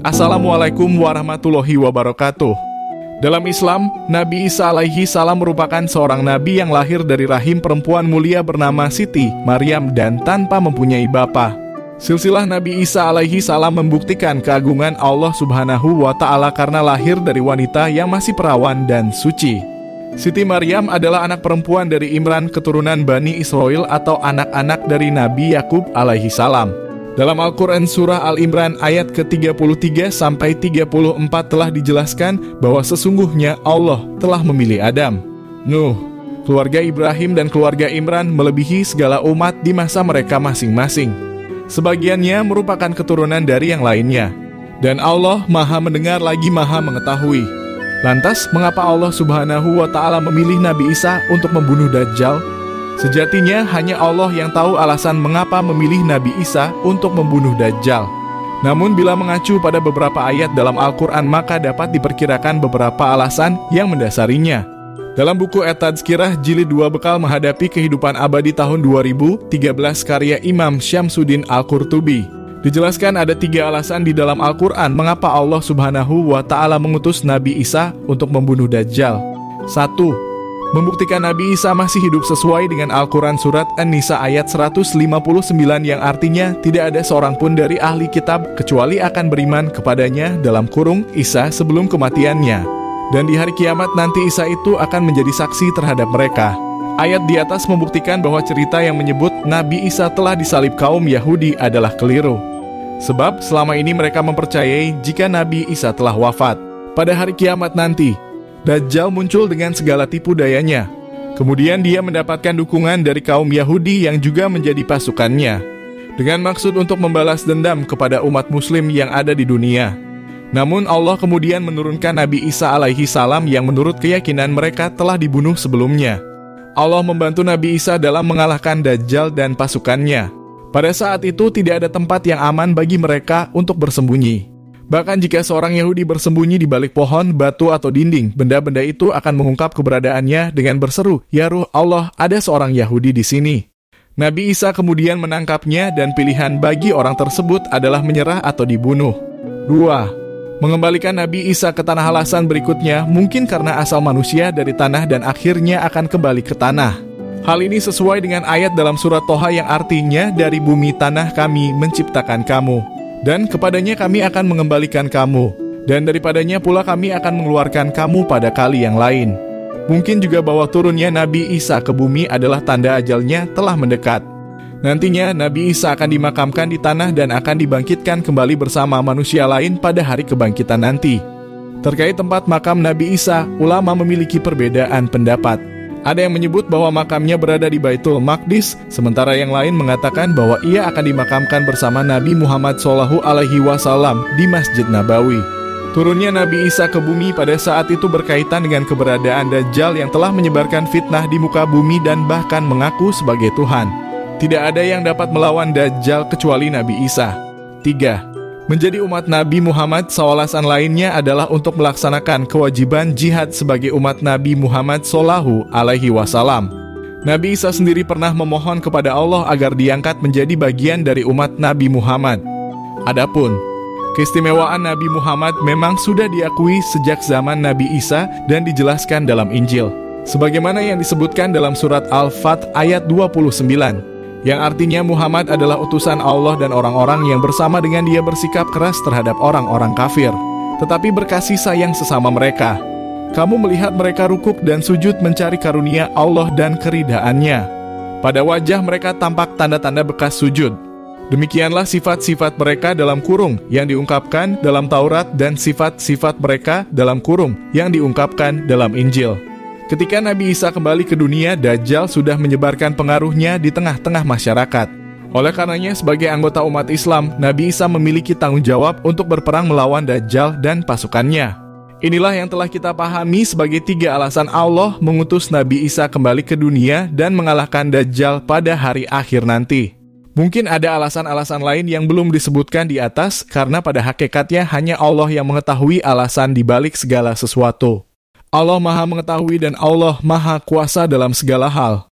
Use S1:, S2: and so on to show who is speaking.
S1: Assalamualaikum warahmatullahi wabarakatuh. Dalam Islam, Nabi Isa alaihi salam merupakan seorang nabi yang lahir dari rahim perempuan mulia bernama Siti Maryam dan tanpa mempunyai bapa. Silsilah Nabi Isa alaihi salam membuktikan keagungan Allah subhanahu wa ta'ala karena lahir dari wanita yang masih perawan dan suci. Siti Maryam adalah anak perempuan dari Imran keturunan Bani Israel atau anak-anak dari Nabi Yakub alaihi salam. Dalam Al-Quran Surah Al-Imran ayat ke-33 sampai 34 telah dijelaskan bahwa sesungguhnya Allah telah memilih Adam, Nuh, keluarga Ibrahim dan keluarga Imran melebihi segala umat di masa mereka masing-masing. Sebagiannya merupakan keturunan dari yang lainnya. Dan Allah Maha Mendengar lagi Maha Mengetahui. Lantas, mengapa Allah subhanahu wa ta'ala memilih Nabi Isa untuk membunuh Dajjal? Sejatinya hanya Allah yang tahu alasan mengapa memilih Nabi Isa untuk membunuh Dajjal. Namun bila mengacu pada beberapa ayat dalam Al-Quran maka dapat diperkirakan beberapa alasan yang mendasarinya. Dalam buku At-Tazkirah Jilid 2 Bekal Menghadapi Kehidupan Abadi tahun 2013 karya Imam Syamsuddin Al-Qurtubi, dijelaskan ada 3 alasan di dalam Al-Quran mengapa Allah subhanahu wa ta'ala mengutus Nabi Isa untuk membunuh Dajjal. 1. Membuktikan Nabi Isa masih hidup sesuai dengan Al-Quran Surat An-Nisa ayat 159 yang artinya tidak ada seorang pun dari ahli kitab kecuali akan beriman kepadanya dalam kurung Isa sebelum kematiannya. Dan di hari kiamat nanti Isa itu akan menjadi saksi terhadap mereka. Ayat di atas membuktikan bahwa cerita yang menyebut Nabi Isa telah disalib kaum Yahudi adalah keliru. Sebab selama ini mereka mempercayai jika Nabi Isa telah wafat. Pada hari kiamat nanti, Dajjal muncul dengan segala tipu dayanya. Kemudian dia mendapatkan dukungan dari kaum Yahudi yang juga menjadi pasukannya, dengan maksud untuk membalas dendam kepada umat muslim yang ada di dunia. Namun Allah kemudian menurunkan Nabi Isa alaihi salam yang menurut keyakinan mereka telah dibunuh sebelumnya. Allah membantu Nabi Isa dalam mengalahkan Dajjal dan pasukannya. Pada saat itu tidak ada tempat yang aman bagi mereka untuk bersembunyi. Bahkan jika seorang Yahudi bersembunyi di balik pohon, batu atau dinding, benda-benda itu akan mengungkap keberadaannya dengan berseru, "Ya Ruh Allah, ada seorang Yahudi di sini." Nabi Isa kemudian menangkapnya dan pilihan bagi orang tersebut adalah menyerah atau dibunuh. 2. Mengembalikan Nabi Isa ke tanah halasan berikutnya mungkin karena asal manusia dari tanah dan akhirnya akan kembali ke tanah. Hal ini sesuai dengan ayat dalam surat Toha yang artinya dari bumi tanah kami menciptakan kamu, dan kepadanya kami akan mengembalikan kamu, dan daripadanya pula kami akan mengeluarkan kamu pada kali yang lain. Mungkin juga bahwa turunnya Nabi Isa ke bumi adalah tanda ajalnya telah mendekat. Nantinya Nabi Isa akan dimakamkan di tanah dan akan dibangkitkan kembali bersama manusia lain pada hari kebangkitan nanti. Terkait tempat makam Nabi Isa, ulama memiliki perbedaan pendapat. Ada yang menyebut bahwa makamnya berada di Baitul Maqdis, sementara yang lain mengatakan bahwa ia akan dimakamkan bersama Nabi Muhammad SAW di Masjid Nabawi. Turunnya Nabi Isa ke bumi pada saat itu berkaitan dengan keberadaan Dajjal yang telah menyebarkan fitnah di muka bumi dan bahkan mengaku sebagai Tuhan. Tidak ada yang dapat melawan Dajjal kecuali Nabi Isa. 3. Menjadi umat Nabi Muhammad alasan lainnya adalah untuk melaksanakan kewajiban jihad sebagai umat Nabi Muhammad SAW. Nabi Isa sendiri pernah memohon kepada Allah agar diangkat menjadi bagian dari umat Nabi Muhammad. Adapun keistimewaan Nabi Muhammad memang sudah diakui sejak zaman Nabi Isa dan dijelaskan dalam Injil, sebagaimana yang disebutkan dalam surat Al-Fat ayat 29. Yang artinya Muhammad adalah utusan Allah dan orang-orang yang bersama dengan dia bersikap keras terhadap orang-orang kafir, tetapi berkasih sayang sesama mereka. Kamu melihat mereka rukuk dan sujud mencari karunia Allah dan keridaannya. Pada wajah mereka tampak tanda-tanda bekas sujud. Demikianlah sifat-sifat mereka dalam kurung yang diungkapkan dalam Taurat dan sifat-sifat mereka dalam kurung yang diungkapkan dalam Injil. Ketika Nabi Isa kembali ke dunia, Dajjal sudah menyebarkan pengaruhnya di tengah-tengah masyarakat. Oleh karenanya, sebagai anggota umat Islam, Nabi Isa memiliki tanggung jawab untuk berperang melawan Dajjal dan pasukannya. Inilah yang telah kita pahami sebagai 3 alasan Allah mengutus Nabi Isa kembali ke dunia dan mengalahkan Dajjal pada hari akhir nanti. Mungkin ada alasan-alasan lain yang belum disebutkan di atas, karena pada hakikatnya hanya Allah yang mengetahui alasan di balik segala sesuatu. Allah Maha Mengetahui dan Allah Maha Kuasa dalam segala hal.